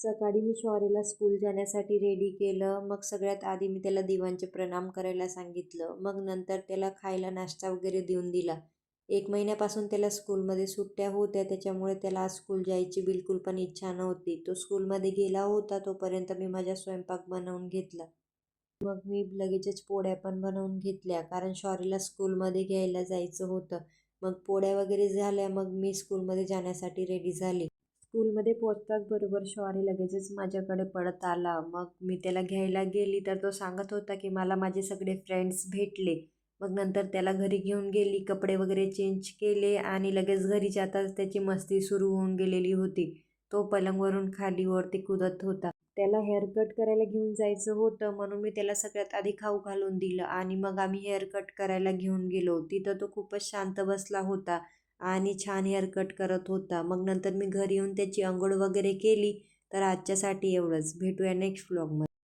सकाळी मी शौर्यला स्कूल जाण्यासाठी रेडी केलं. मग सगळ्यात आधी मी त्याला देवांचे प्रणाम करायला सांगितलं. मग नंतर त्याला खायला नाश्ता वगैरे देऊन दिला. 1 महिन्यापासून त्याला स्कूलमध्ये सुट्ट्या होत्या, त्याच्यामुळे त्याला आज स्कूल जायची बिलकुल पण इच्छा नव्हती. तो स्कूलमध्ये गेला होता तोपर्यंत मी माझा स्वयंपाक बनवून घेतला. मग मी लगेचच पोळ्या पण बनवून घेतल्या, कारण शौर्यला स्कूलमध्ये घ्यायला जायचं होतं. मग पोळ्या वगैरे झाल्या, मग मी स्कूलमध्ये जाण्यासाठी रेडी झाली. स्कूलमध्ये पोहोचताच बरोबर शौर्य लगेचच माझ्याकडे पळत आला. मग मी त्याला घ्यायला गेली तर तो सांगत होता की मला माझे सगळे फ्रेंड्स भेटले. मग नंतर त्याला घरी घेऊन गेली, कपडे वगैरे चेंज केले आणि लगेच घरी जाताच त्याची मस्ती सुरू होऊन गेलेली होती. तो पलंगवरून खाली वरती कुदत होता. त्याला हेअरकट करायला घेऊन जायचं होतं, म्हणून मी त्याला सगळ्यात आधी खाऊ घालून दिलं आणि मग आम्ही हेअरकट करायला घेऊन गेलो. तिथं तो खूपच शांत बसला होता आणि छान हेअरकट करत होता. मग नंतर मी घरी येऊन त्याची अंघोळ वगैरे केली. तर आजच्यासाठी एवढंच. भेटूया नेक्स्ट व्लॉगमध्ये.